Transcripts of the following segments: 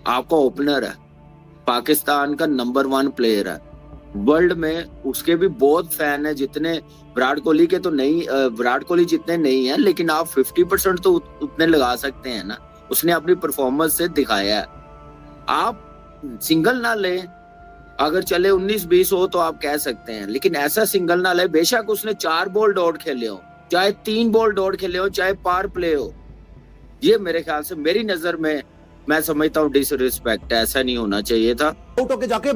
आपका ओपनर है, पाकिस्तान का नंबर 1 प्लेयर है वर्ल्ड में, उसके भी बहुत फैन है, जितने विराट कोहली के तो नहीं, विराट कोहली जितने नहीं है, लेकिन आप 50% तो उतने लगा सकते हैं ना, उसने अपनी परफॉर्मेंस से दिखाया है। आप सिंगल ना ले, अगर चले 19-20 हो तो आप कह सकते हैं, लेकिन ऐसा सिंगल ना ले। बेशक उसने 4 बॉल डॉट खेले हो, चाहे 3 बॉल डॉट खेले हो, चाहे पार प्ले हो, ये मेरे ख्याल से, मेरी नजर में, मैं समझता हूँ डिसरिस्पेक्ट, ऐसा नहीं होना चाहिए था। आउट होके जाके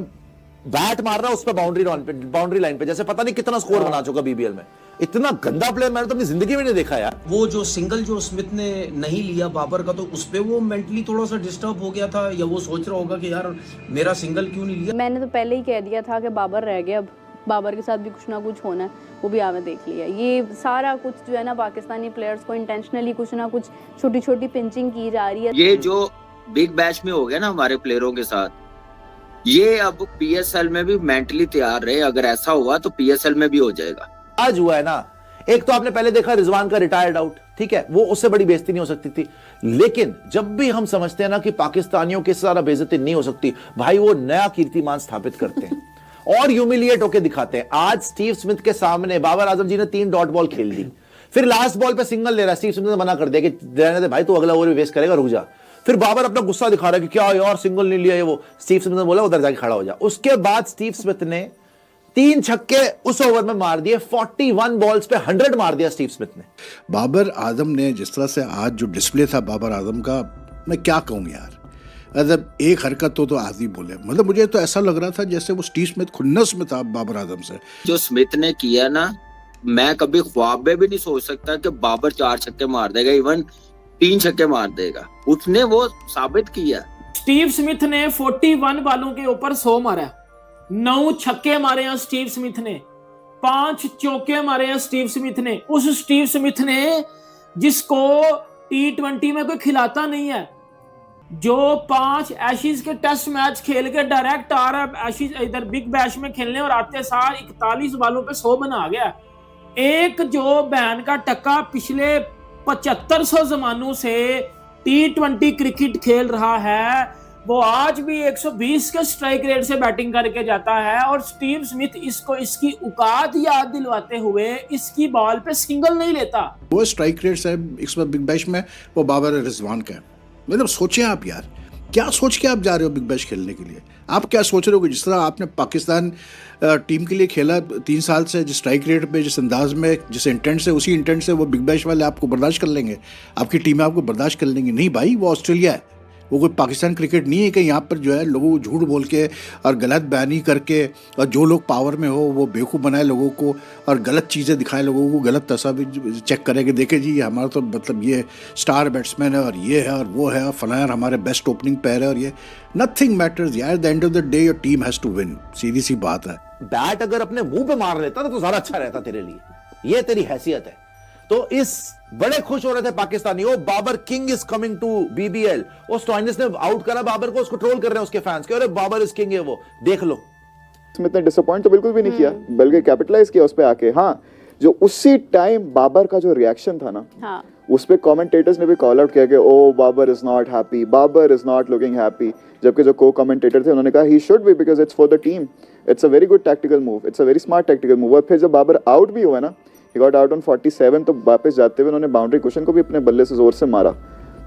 बैट मार रहा उस पर बाउंड्री लाइन पे, जैसे पता नहीं कितना स्कोर बना चुका बीबीएल में। इतना गंदा प्लेयर मैंने तो अपनी जिंदगी में नहीं देखा यार। वो जो सिंगल जो स्मिथ ने नहीं लिया बाबर का, तो उस पे वो मेंटली थोड़ा सा डिस्टर्ब हो गया था, या वो सोच रहा होगा कि यार मेरा सिंगल क्यों नहीं लिया। मैंने तो पहले ही कह दिया था कि बाबर रह गया, अब बाबर के साथ भी कुछ ना कुछ होना है, वो भी आपने देख लिया। ये सारा कुछ जो है ना, पाकिस्तानी प्लेयर्स को इंटेंशनली कुछ ना कुछ छोटी छोटी पिंचिंग की जा रही है। ये जो बिग बैश में हो गया ना हमारे प्लेयरों के साथ, ये अब पीएसएल में भी मेंटली तैयार रहे, अगर ऐसा हुआ तो पीएसएल में भी हो जाएगा। आज हुआ है ना, एक तो आपने पहले देखा रिजवान का रिटायर्ड आउट, ठीक है, वो उससे बड़ी बेइज्जती नहीं हो सकती थी, लेकिन जब भी हम समझते हैं ना कि पाकिस्तानियों के सारा बेइज्जती नहीं हो सकती, भाई वो नया कीर्तिमान स्थापित करते हैं और ह्यूमिलिएट होकर दिखाते हैं। आज स्टीव स्मिथ के सामने बाबर आजम जी ने 3 डॉट बॉल खेल दी, फिर लास्ट बॉल पे सिंगल ले रहा है, स्टीव स्मिथ ने मना कर दिया कि रहने दे भाई, तू अगला ओवर भी वेस्ट करेगा, रुक जा। फिर बाबर अपना गुस्सा दिखा रहा है कि क्या यार सिंगल नहीं लिया है वो। स्टीव स्मिथ ने बोला उधर जाके खड़ा हो जा। उसके बाद स्टीव स्मिथ ने 3 छक्के उस ओवर में मार दिए, 41 बॉल्स पे 100 मार दिया स्टीव स्मिथ ने। बाबर आजम ने जिस तरह से आज जो डिस्प्ले था बाबर आजम का, मैं क्या कहूँ यार, मतलब एक हरकत तो आदमी बोले, मतलब मुझे तो ऐसा लग रहा था जैसे वो स्टीव स्मिथ खुन्नस में था बाबर आजम से। जो स्मिथ ने किया ना, मैं कभी ख्वाब में भी नहीं सोच सकता कि बाबर 4 छक्के मार देगा, इवन 3 छक्के मार देगा, उसने वो साबित किया। स्टीव स्मिथ ने 41 बालों के ऊपर 100 मारा, 9 छक्के मारे हैं स्टीव स्मिथ ने, 5 चौके मारे हैं स्टीव स्मिथ ने। उस स्टीव स्मिथ ने जिसको T20 में कोई खिलाता नहीं है, जो 5 एशिज के टेस्ट मैच खेल के डायरेक्ट आ रहा है एशिज इधर बिग बैश में खेलने, और आते सार 41 बालों पे 100 बना गया। एक जो बैन का टक्का पिछले 7500 जमानों से T20 क्रिकेट खेल रहा है, वो आज भी 120 के स्ट्राइक रेट से बैटिंग करके जाता है, और स्टीव स्मिथ इसको इसकी औकात याद दिलवाते हुए इसकी बॉल पे सिंगल नहीं लेता। वो स्ट्राइक रेट है इस बार बिग बैश में, वो बाबर रिजवान का है। मतलब सोचें आप यार, क्या सोच के आप जा रहे हो बिग बैश खेलने के लिए? आप क्या सोच रहे हो कि जिस तरह आपने पाकिस्तान टीम के लिए खेला 3 साल से, जिस स्ट्राइक रेट पे, जिस अंदाज में, जिस इंटेंट से, उसी इंटेंट से वो बिग बैश वाले आपको बर्दाश्त कर लेंगे, आपकी टीमें आपको बर्दाश्त कर लेंगी? नहीं भाई, वो ऑस्ट्रेलिया है, वो कोई पाकिस्तान क्रिकेट नहीं है कि यहाँ पर जो है लोगों को झूठ बोल के और गलत बयानी करके, और जो लोग पावर में हो वो बेवकूफ़ बनाए लोगों को और गलत चीज़ें दिखाए लोगों को, गलत तस्वीर चेक करे कि देखे जी हमारा तो मतलब ये स्टार बैट्समैन है और ये है और वो है और फलाना हमारे बेस्ट ओपनिंग पैर है और ये। नथिंग मैटर्स यार, at the end of the day your team has to win, सीधी सी बात है। बैट अगर अपने मुंह पे मार लेता तो ज्यादा अच्छा रहता तेरे लिए, ये तेरी हैसियत है। तो इस बड़े खुश हो रहे थे Pakistani, oh Babar king is coming to BBL. वो स्टॉइनिस ने आउट करा बाबर को, उसको ट्रोल कर रहे हैं उसके फैंस के, अरे बाबर इज किंग है वो, देख लो। स्मिथ ने डिसअपॉइंट तो बिल्कुल भी नहीं किया, बल्कि कैपिटलाइज किया उस पे आके। हाँ, जो उसी टाइम बाबर का जो रिएक्शन था ना, हाँ, उस पे कमेंटेटर्स ने भी कॉल आउट किया कि oh Babar is not happy, Babar is not looking happy, जबकि जो को कमेंटेटर थे उन्होंने कहा he should be because it's for the team, it's a very good tactical move, it's a very smart tactical move. और फिर जब बाबर आउट भी हुआ ना, he got out on 47, तो वापस जाते हुए उन्होंने बाउंड्री कुशन को भी अपने बल्ले से जोर से मारा।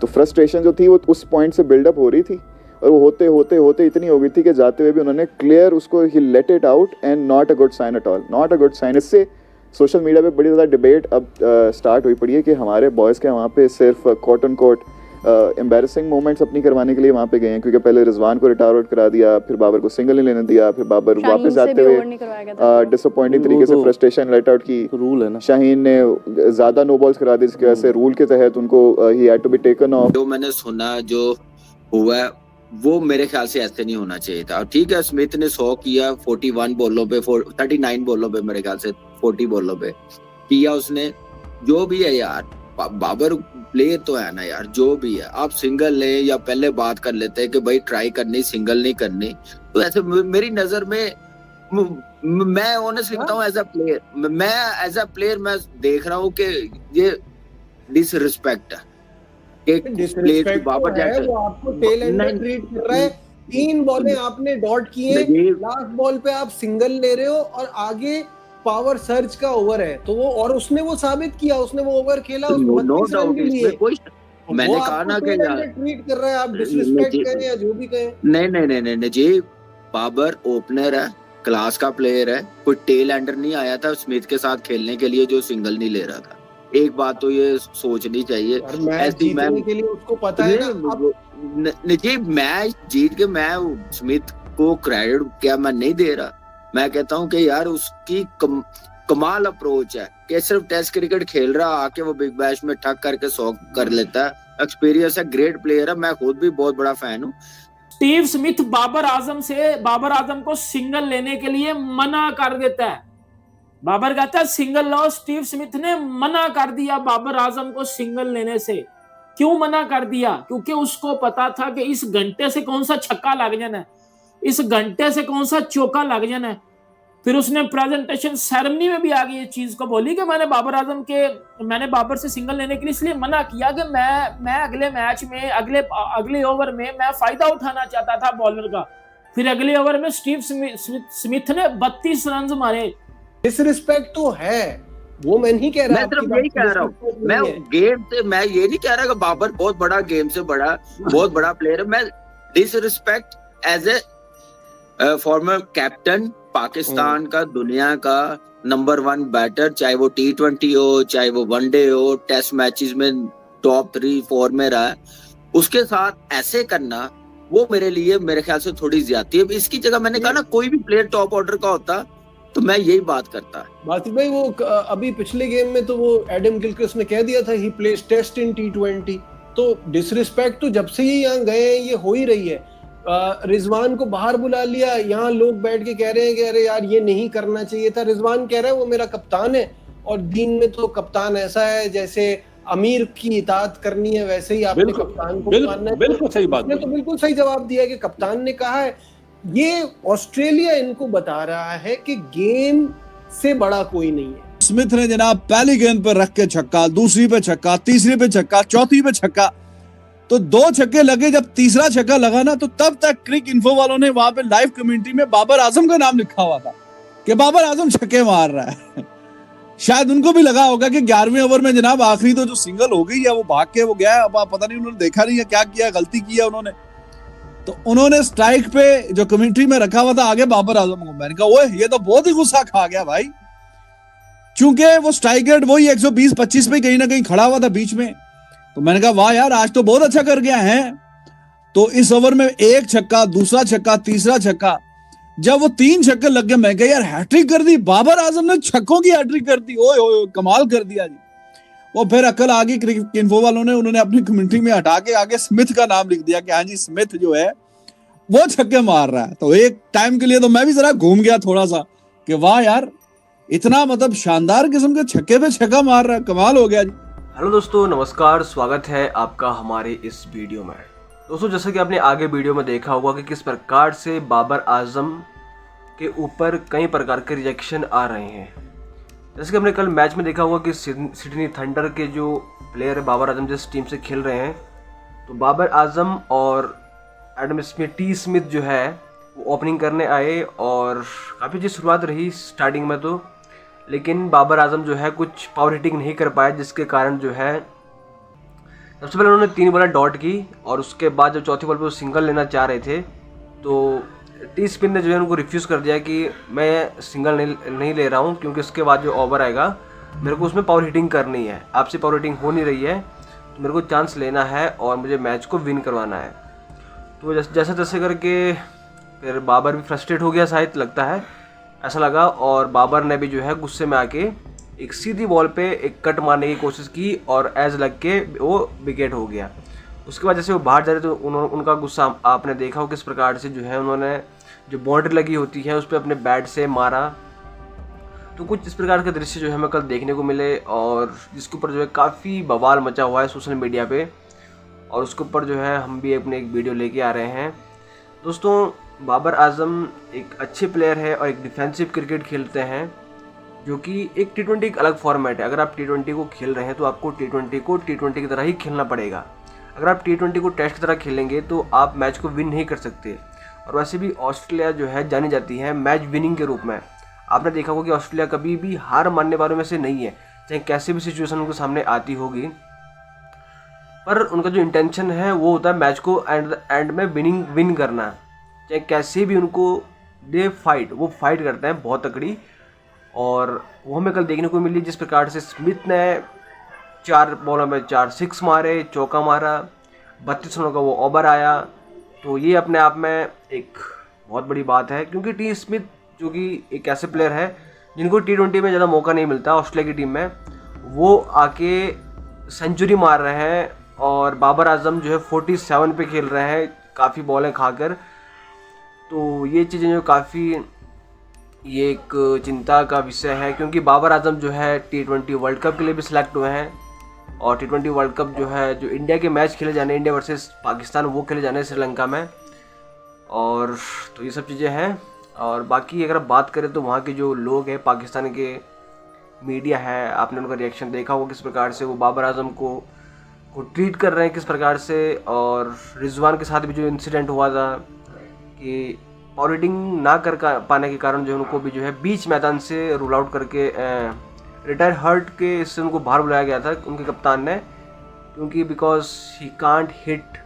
तो फ्रस्ट्रेशन जो थी वो उस पॉइंट से बिल्डअप हो रही थी, और वो होते होते होते इतनी हो गई थी कि जाते हुए भी उन्होंने क्लियर उसको he let it out, and not a good sign at all, not a good sign. इससे सोशल मीडिया पे बड़ी ज़्यादा डिबेट अब स्टार्ट हुई पड़ी है कि हमारे बॉयज़ के वहाँ पे सिर्फ quote and quote embarrassing moments अपनी करवाने के लिए वहाँ पे गए हैं, क्योंकि पहले रिजवान को रिटायर आउट करा दिया, फिर बाबर को सिंगल नहीं लेने दिया, फिर बाबर वापस जाते हुए डिसअपॉइंटिंग तरीके से फ्रस्ट्रेशन लेट आउट की। रूल है ना, शाहीन ने ज्यादा नो बॉल्स करा दी, जिसकी वजह से रूल के तहत उनको ही had to be taken off. जो मैंने सुना जो हुआ वो मेरे ख्याल से ऐसे नहीं होना चाहिए था। ठीक है, स्मिथ ने 100 किया 41 बॉलों पे, 39 बॉलों पे, मेरे ख्याल से 40 बॉलों पे किया उसने, जो भी है यार, बाबर प्ले तो है ना यार, जो भी है, आप सिंगल ले या पहले बात कर लेते हैं कि भाई ट्राई करनी, सिंगल नहीं करनी, तो ऐसे मेरी नजर में, मैं ऑनेस्टली बताऊं एज अ प्लेयर मैं देख रहा हूँ कि ये डिसरिस्पेक्ट है एक प्लेयर डिसरिस्पेक्ट बाबर तो है, जैसे वो आपको टेल एंड नहीं, ट्रीट कर रहा है। 3 बॉलें आपने डॉट की हैं, नजीब लास्ट बॉल पे आप सिंगल ले रहे हो और आगे पावर सर्च का ओवर है, तो वो और उसने वो साबित किया, उसने वो ओवर खेला, उसने नो 32 रन डाउट भी लिए। इसमें कोई वो मैंने कहा आपको ना कि टेल यार एंड ट्रीट कर रहा है, आप डिसरिस्पेक्ट नजीब कहें या जो भी कहें। नहीं नजीब बाबर ओपनर है, क्लास का प्लेयर है, कोई टेल एंडर नहीं आया था स्मिथ के साथ खेलने के लिए जो सिंगल नहीं ले रहा था। एक बात तो ये सोचनी चाहिए। और मैच ऐसी मैं जीतने के लिए उसको पता है ना आप नजीब मैच जीत के मैं स्मिथ को क्रेडिट क्या मैं नहीं दे रहा। मैं कहता हूं कि यार उसकी कमाल अप्रोच है कि सिर्फ टेस्ट क्रिकेट खेल रहा आके वो बिग बैश में ठक करके 100 कर लेता है। एक्सपीरियंस है, ग्रेट प्लेयर है, मैं खुद भी बहुत बड़ा फैन हूँ। स्टीव स्मिथ बाबर आजम को सिंगल लेने के लिए मना कर देता है। बाबर कहता है सिंगल लो, स्टीव स्मिथ ने मना कर दिया बाबर आजम को सिंगल लेने से। क्यों मना कर दिया? क्योंकि उसको पता था कि इस घंटे से कौन सा छक्का लग जाना है, इस घंटे से कौन सा चौका लग जाना है। फिर उसने प्रेजेंटेशन सेरेमनी में भी आगे ये चीज को बोली कि मैंने बाबर से सिंगल लेने के लिए इसलिए मना किया कि मैं अगले मैच में अगले ओवर में मैं फायदा उठाना चाहता था बॉलर का। फिर अगले ओवर में स्टीव स्मिथ ने 32 रन मारे। डिसरिस्पेक्ट तो है, वो मैं नहीं कह रहा, मैं सिर्फ यही कह रहा हूँ, मैं गेम से मैं ये नहीं कह रहा कि बाबर बहुत बड़ा गेम से बड़ा बहुत बड़ा प्लेयर है। मैं disrespect as a former captain Pakistan का, दुनिया का नंबर 1 बैटर, चाहे वो T20 हो, चाहे वो वनडे हो, टेस्ट मैचेस में टॉप 3-4 में रहा है, उसके साथ ऐसे करना वो मेरे लिए मेरे ख्याल से थोड़ी ज्यादती है। इसकी जगह मैंने कहा ना कोई भी प्लेयर टॉप ऑर्डर का होता तो मैं यही बात करता। बासित भाई वो अभी पिछले गेम में तो वो एडम गिलक्रिस्ट ने कह दिया था ही प्लेस टेस्ट इन T20, तो डिसरिस्पेक्ट तो जब से ये यहाँ गए हैं ये हो ही रही है। रिजवान को बाहर बुला लिया, यहाँ लोग बैठ के कह रहे हैं कि अरे यार ये नहीं करना चाहिए था। रिजवान कह रहा है वो मेरा कप्तान है, और दीन में तो कप्तान ऐसा है जैसे अमीर की इताअत करनी है वैसे ही आपने कप्तान को मानना है। बिल्कुल सही बात, तो बिल्कुल सही जवाब दिया कि कप्तान ने कहा है। ये ऑस्ट्रेलिया इनको बता रहा है कि गेम से बड़ा कोई नहीं है। स्मिथ ने जनाब पहली गेंद पर रख के छक्का, दूसरी पे छक्का, तीसरी पे छक्का, चौथी पे छक्का, तो 2 छक्के लगे। जब तीसरा छक्का लगा ना तो तब तक क्रिक इन्फो वालों ने वहां पे लाइव कमेंट्री में बाबर आजम का नाम लिखा हुआ था कि बाबर आजम छक्के मार रहा है। शायद उनको भी लगा होगा कि 11वें ओवर में जनाब आखिरी तो जो सिंगल हो गई है वो भाग के वो गया है, अब पता नहीं उन्होंने देखा नहीं है क्या किया, गलती की है उन्होंने। तो उन्होंने स्ट्राइक पे जो कमेंट्री में रखा हुआ था आगे बाबर आजम को, मैंने कहा ओए ये तो बहुत ही गुस्सा खा गया भाई, क्योंकि वो स्ट्राइक रेट वही 120-25 पे कहीं ना कहीं खड़ा हुआ था बीच में। तो मैंने कहा वाह यार आज तो बहुत अच्छा कर गया है। तो इस ओवर में 1 छक्का, दूसरा छक्का, तीसरा छक्का, जब वो 3 छक्के लग गए मैं कहा यार हैट्रिक कर दी, बाबर आजम ने छक्कों की हैट्रिक कर दी, ओए ओए कमाल कर दिया जी। वो फिर अकल आ गई क्रिकेट इन्फो वालों ने, उन्होंने अपनी कमेंट्री में हटा के आगे स्मिथ का नाम लिख दिया कि हाँ जी स्मिथ जो है वो छक्के मार रहा है। तो एक टाइम के लिए तो मैं भी जरा घूम गया थोड़ा सा कि वाह यार इतना मतलब शानदार किस्म के छक्के पे छक्का मार रहा है, कमाल हो गया जी। हेलो दोस्तों, नमस्कार, स्वागत है आपका हमारे इस वीडियो में। दोस्तों जैसे कि आपने आगे वीडियो में देखा होगा कि किस प्रकार से बाबर आजम के ऊपर कई प्रकार के रिएक्शन आ रहे हैं। जैसे कि हमने कल मैच में देखा होगा कि सिडनी थंडर के जो प्लेयर है बाबर आजम जिस टीम से खेल रहे हैं, तो बाबर आजम और एडम टी स्मिथ जो है वो ओपनिंग करने आए और काफ़ी अच्छी शुरुआत रही स्टार्टिंग में तो, लेकिन बाबर आजम जो है कुछ पावर हिटिंग नहीं कर पाए, जिसके कारण जो है सबसे पहले उन्होंने 3 बॉलें डॉट की और उसके बाद जब चौथी बॉल पे वो सिंगल लेना चाह रहे थे तो टी स्पिन ने जो है उनको रिफ्यूज़ कर दिया कि मैं सिंगल नहीं ले रहा हूँ, क्योंकि उसके बाद जो ओवर आएगा मेरे को उसमें पावर हिटिंग करनी है, आपसे पावर हिटिंग हो नहीं रही है, तो मेरे को चांस लेना है और मुझे मैच को विन करवाना है। तो जैसे तैसे करके फिर बाबर भी फ्रस्ट्रेट हो गया शायद, लगता है ऐसा लगा, और बाबर ने भी जो है गुस्से में आके एक सीधी बॉल पे एक कट मारने की कोशिश की और एज लग के वो विकेट हो गया। उसके बाद जैसे वो बाहर जा रहे तो उनका गुस्सा आपने देखा हो किस प्रकार से जो है उन्होंने जो बाउंड्री लगी होती है उस पर अपने बैट से मारा। तो कुछ इस प्रकार के दृश्य जो है हमें कल देखने को मिले और जिसके ऊपर जो है काफ़ी बवाल मचा हुआ है सोशल मीडिया पे, और उसके ऊपर जो है हम भी अपने एक वीडियो लेके आ रहे हैं। दोस्तों बाबर आजम एक अच्छे प्लेयर है और एक डिफेंसिव क्रिकेट खेलते हैं, जो कि एक T20 एक अलग फॉर्मेट है। अगर आप T20 को खेल रहे हैं तो आपको T20 को T20 की तरह ही खेलना पड़ेगा। अगर आप T20 को टेस्ट की तरह खेलेंगे तो आप मैच को विन नहीं कर सकते। और वैसे भी ऑस्ट्रेलिया जो है जानी जाती है मैच विनिंग के रूप में। आपने देखा होगा कि ऑस्ट्रेलिया कभी भी हार मानने वालों में से नहीं है, चाहे कैसी भी सिचुएशन उनके सामने आती होगी, पर उनका जो इंटेंशन है वो होता है मैच को एंड में विन करना। चाहे कैसे भी उनको वो फाइट करते हैं बहुत तकड़ी। और वो हमें कल देखने को मिली जिस प्रकार से स्मिथ ने 4 बॉलों में 4 6 मारे, चौका मारा, 32 रनों का वो ओवर आया। तो ये अपने आप में एक बहुत बड़ी बात है, क्योंकि टी स्मिथ जो कि एक ऐसे प्लेयर है जिनको T20 में ज़्यादा मौका नहीं मिलता ऑस्ट्रेलिया की टीम में, वो आके सेंचुरी मार रहे हैं। और बाबर आजम जो है 47 पे खेल रहे हैं काफ़ी बॉलें खाकर। तो ये चीज़ें जो काफ़ी ये एक चिंता का विषय है, क्योंकि बाबर आजम जो है T20 वर्ल्ड कप के लिए भी सिलेक्ट हुए हैं। और T20 वर्ल्ड कप जो है जो इंडिया के मैच खेले जाने, इंडिया वर्सेस पाकिस्तान, वो खेले जाने श्रीलंका में। और तो ये सब चीज़ें हैं। और बाकी अगर बात करें तो वहाँ के जो लोग हैं, पाकिस्तान के मीडिया है, आपने उनका रिएक्शन देखा होगा किस प्रकार से वो बाबर आजम को ट्रीट कर रहे हैं, किस प्रकार से। और रिजवान के साथ भी जो इंसिडेंट हुआ था कि बॉलिंग ना कर पाने के कारण जो उनको भी जो है बीच मैदान से रूल आउट करके रिटायर हर्ट के इससे उनको बाहर बुलाया गया था उनके कप्तान ने, क्योंकि because he can't hit,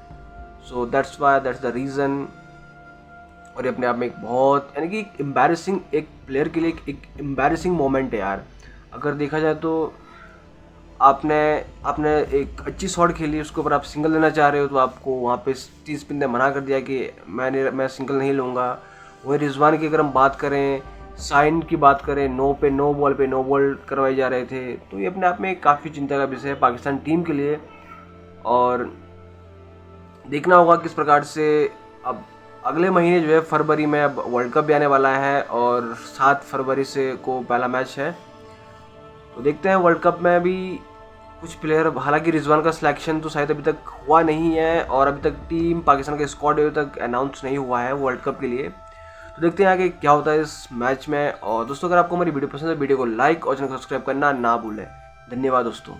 so that's the reason. और ये अपने आप में एक बहुत यानी कि एम्बैरेसिंग, एक प्लेयर के लिए एक एम्बैरेसिंग मोमेंट है यार। अगर देखा जाए तो आपने एक अच्छी शॉट खेली, उसके ऊपर आप सिंगल लेना चाह रहे हो, तो आपको वहाँ पे टी स्पिन ने मना कर दिया कि मैं सिंगल नहीं लूँगा। वही रिजवान की अगर हम बात करें, साइन की बात करें, नो बॉल करवाए जा रहे थे। तो ये अपने आप में काफ़ी चिंता का विषय है पाकिस्तान टीम के लिए। और देखना होगा किस प्रकार से अब अगले महीने जो है फरवरी में अब वर्ल्ड कप भी आने वाला है और 7 फरवरी से को पहला मैच है। तो देखते हैं वर्ल्ड कप में भी कुछ प्लेयर, हालांकि रिजवान का सिलेक्शन तो शायद अभी तक हुआ नहीं है और अभी तक टीम पाकिस्तान का स्क्वाड अभी तक अनाउंस नहीं हुआ है वर्ल्ड कप के लिए। तो देखते हैं आगे क्या होता है इस मैच में। और दोस्तों अगर आपको हमारी वीडियो पसंद है, वीडियो को लाइक और चैनल को सब्सक्राइब करना ना भूलें। धन्यवाद दोस्तों।